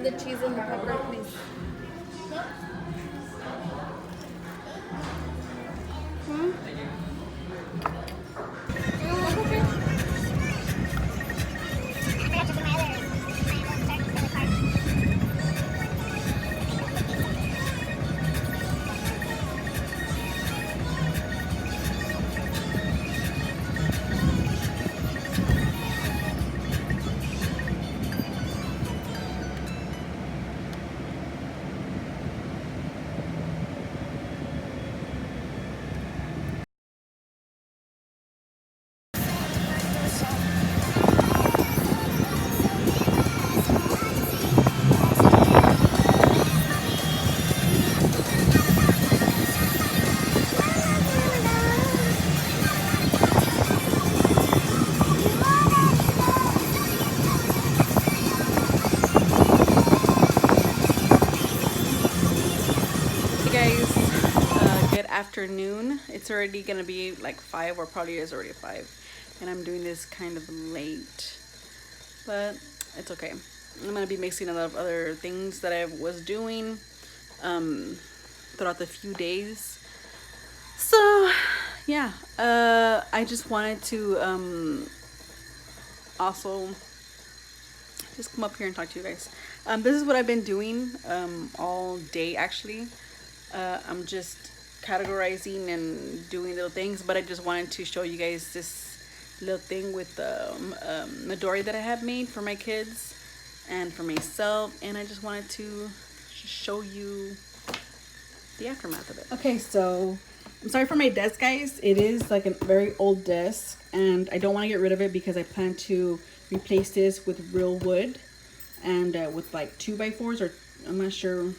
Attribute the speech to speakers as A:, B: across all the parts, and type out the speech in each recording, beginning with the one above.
A: the cheese and the pepper, please. Hmm? Guys, good afternoon. It's already gonna be like 5, or probably is already 5, and I'm doing this kind of late, but it's okay. I'm gonna be mixing a lot of other things that I was doing throughout the few days. So yeah, I just wanted to also just come up here and talk to you guys. This is what I've been doing all day actually. I'm just categorizing and doing little things, but I just wanted to show you guys this little thing with the Midori that I have made for my kids and for myself, and I just wanted to show you the aftermath of it. Okay, so I'm sorry for my desk, guys. It is like a very old desk, and I don't want to get rid of it because I plan to replace this with real wood and with like 2x4s, or I'm not sure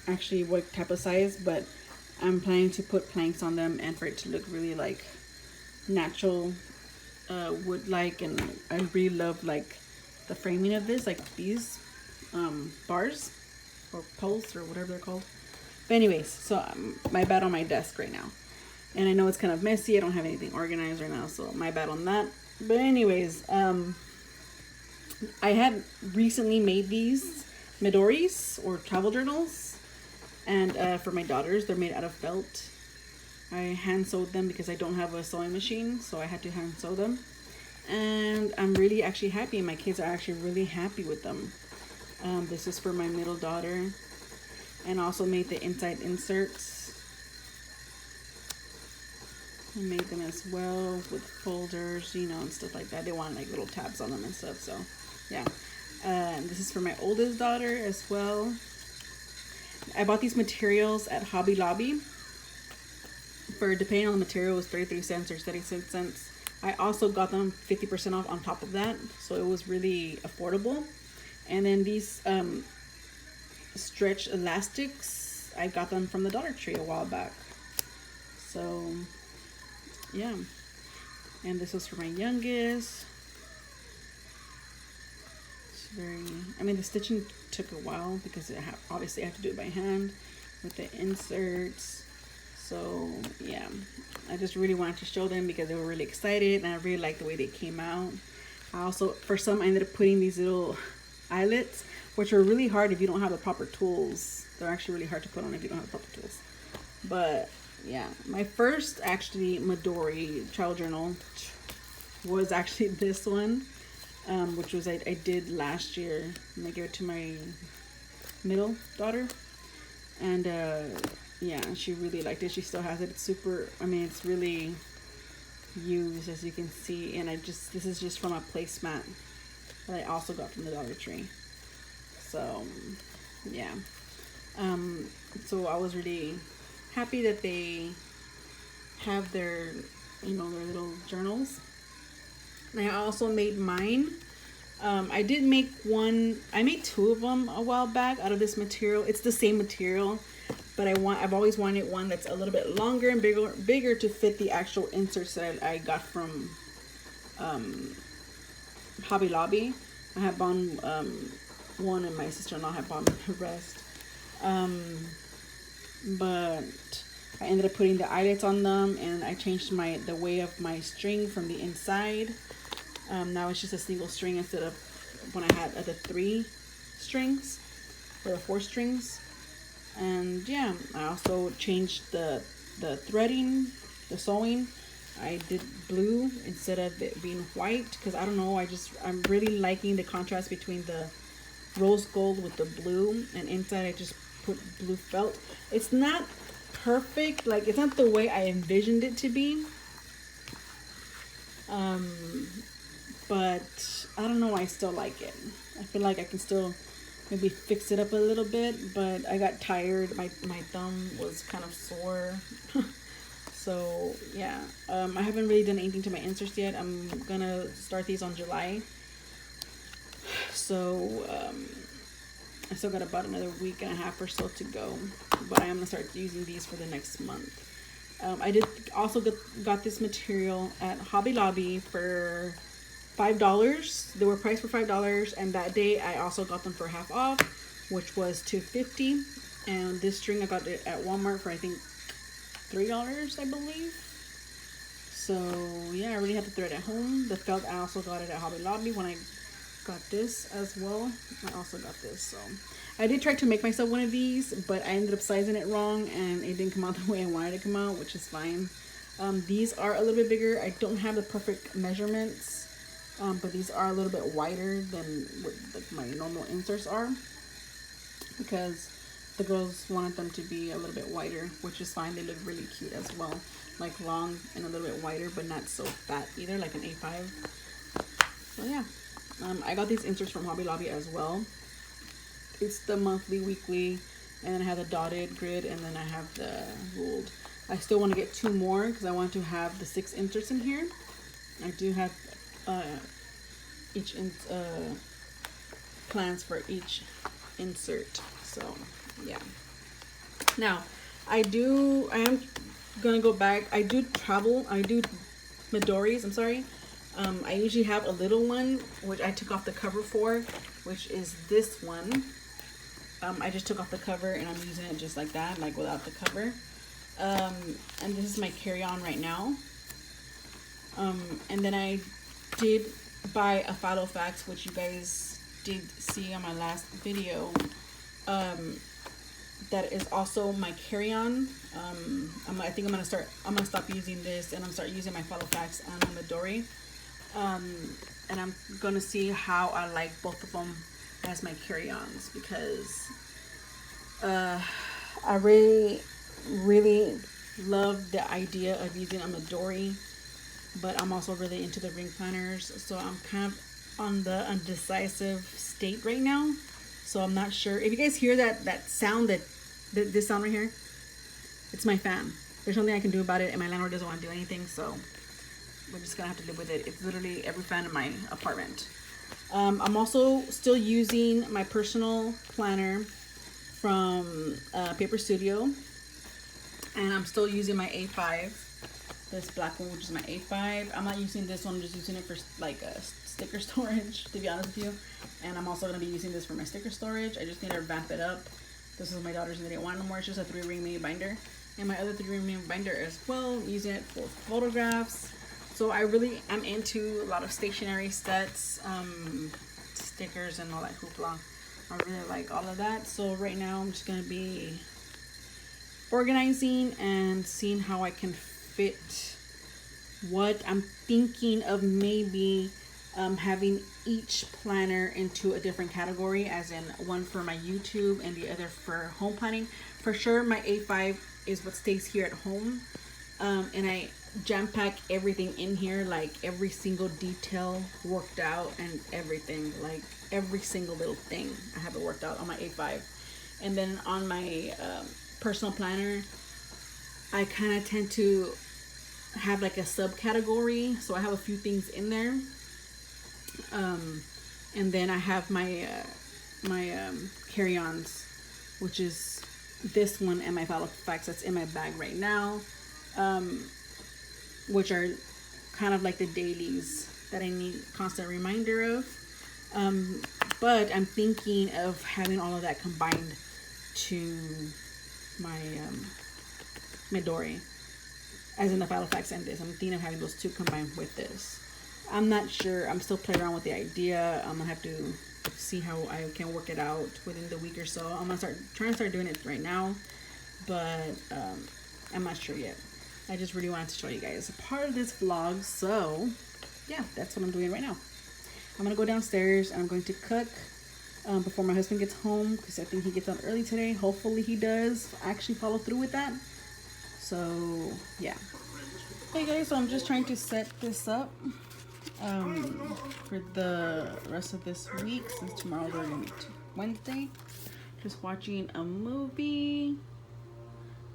A: actually what type of size, but I'm planning to put planks on them and for it to look really like natural wood like. And I really love like the framing of this, like these bars or posts or whatever they're called. But anyways, so my bad on my desk right now, and I know it's kind of messy. I don't have anything organized right now, so my bad on that. But anyways, I had recently made these Midoris or travel journals, and for my daughters, they're made out of felt. I hand sewed them because I don't have a sewing machine, so I had to hand sew them, and I'm really actually happy. My kids are actually really happy with them. This is for my middle daughter, and also made the inside inserts. I made them as well with folders, you know, and stuff like that. They want like little tabs on them and stuff, so yeah. This is for my oldest daughter as well. I bought these materials at Hobby Lobby. For depending on the material, it was 33 cents or 36 cents. I also got them 50% off on top of that, so it was really affordable. And then these stretch elastics, I got them from the Dollar Tree a while back. So yeah, and this was for my youngest. I mean, the stitching took a while because obviously I have to do it by hand with the inserts. So yeah, I just really wanted to show them because they were really excited, and I really liked the way they came out. I also, for some, I ended up putting these little eyelets, which are really hard if you don't have the proper tools. They're actually really hard to put on if you don't have the proper tools. But yeah, my first actually Midori travel journal was actually this one. Which was I did last year, and I gave it to my middle daughter, and yeah, she really liked it. She still has it. It's super, I mean, it's really used, as you can see, and this is just from a placemat that I also got from the Dollar Tree. So yeah, so I was really happy that they have their, you know, their little journals. And I also made mine. I did make one. I made 2 of them a while back out of this material. It's the same material, but I've always wanted one that's a little bit longer and bigger to fit the actual inserts that I got from Hobby Lobby. I have bought one, and my sister-in-law had bought the rest. But I ended up putting the eyelets on them, and I changed the way of my string from the inside. Now it's just a single string instead of when I had the 3 strings for the 4 strings. And yeah, I also changed the threading, the sewing. I did blue instead of it being white because I don't know, I'm really liking the contrast between the rose gold with the blue, and inside I just put blue felt. It's not perfect, like it's not the way I envisioned it to be, but I don't know, I still like it. I feel like I can still maybe fix it up a little bit, but I got tired. My thumb was kind of sore. So yeah, I haven't really done anything to my inserts yet. I'm gonna start these on July. So I still got about another week and a half or so to go, but I am gonna start using these for the next month. I did also got this material at Hobby Lobby for $5. They were priced for $5, and that day I also got them for half off, which was $2.50. And this string I got it at Walmart for I think $3, I believe. So yeah, I really had to thread at home. The felt I also got it at Hobby Lobby when I got this as well. I also got this. So I did try to make myself one of these, but I ended up sizing it wrong and it didn't come out the way I wanted it to come out, which is fine. These are a little bit bigger. I don't have the perfect measurements. But these are a little bit wider than what my normal inserts are, because the girls wanted them to be a little bit wider, which is fine. They look really cute as well, like long and a little bit wider, but not so fat either, like an A5. So yeah, I got these inserts from Hobby Lobby as well. It's the monthly, weekly, and then I have the dotted grid, and then I have the ruled. I still want to get 2 more because I want to have the 6 inserts in here. I do have plans for each insert. So yeah, now I am gonna go back. I do Midoris, I'm sorry. I usually have a little one which I took off the cover for, which is this one. I just took off the cover and I'm using it just like that, like without the cover. And this is my carry-on right now. And then I did buy a Follow Facts, which you guys did see on my last video. That is also my carry-on. I think I'm gonna stop using this and I'm start using my Follow Facts on my Midori. And I'm gonna see how I like both of them as my carry-ons, because I really love the idea of using a Midori, but I'm also really into the ring planners, so I'm kind of on the undecisive state right now. So I'm not sure if you guys hear that sound, this sound right here. It's my fan. There's nothing I can do about it, and my landlord doesn't want to do anything, so we're just gonna have to live with it. It's literally every fan in my apartment. I'm also still using my personal planner from Paper Studio, and I'm still using my A5, this black one, which is my A5. I'm not using this one, I'm just using it for like a sticker storage, to be honest with you. And I'm also going to be using this for my sticker storage. I just need to vamp it up. This is my daughter's and they didn't want no more. It's just a 3-ring mini binder, and my other 3-ring mini binder as well, using it for photographs. So I really am into a lot of stationery sets, stickers and all that hoopla. I really like all of that. So right now I'm just going to be organizing and seeing how I can fit what I'm thinking of, maybe having each planner into a different category, as in one for my YouTube and the other for home planning. For sure my A5 is what stays here at home, and I jam pack everything in here, like every single detail worked out, and everything, like every single little thing I have it worked out on my A5. And then on my personal planner, I kind of tend to have like a subcategory, so I have a few things in there. And then I have my carry-ons, which is this one, and my Follow Facts that's in my bag right now, which are kind of like the dailies that I need constant reminder of. But I'm thinking of having all of that combined to my Midori, as in the Follow Facts and this. I'm thinking of having those two combined with this. I'm not sure. I'm still playing around with the idea. I'm gonna have to see how I can work it out within the week or so. I'm gonna trying to start doing it right now, but I'm not sure yet. I just really wanted to show you guys a part of this vlog. So yeah, that's what I'm doing right now. I'm gonna go downstairs and I'm going to cook before my husband gets home, because I think he gets out early today. Hopefully he does actually follow through with that. So yeah. Hey guys, so I'm just trying to set this up for the rest of this week, since tomorrow's already Wednesday. Just watching a movie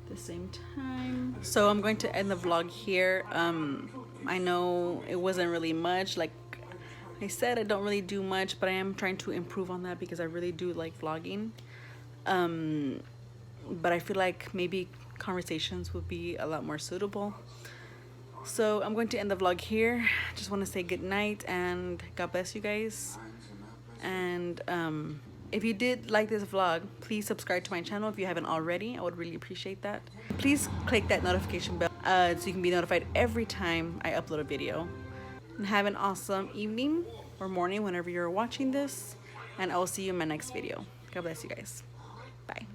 A: at the same time. So I'm going to end the vlog here. I know it wasn't really much. Like I said, I don't really do much, but I am trying to improve on that because I really do like vlogging. But I feel like maybe conversations would be a lot more suitable. So I'm going to end the vlog here. Just want to say good night and God bless you guys. And if you did like this vlog, please subscribe to my channel if you haven't already. I would really appreciate that. Please click that notification bell so you can be notified every time I upload a video. And have an awesome evening or morning whenever you're watching this. And I will see you in my next video. God bless you guys. Bye.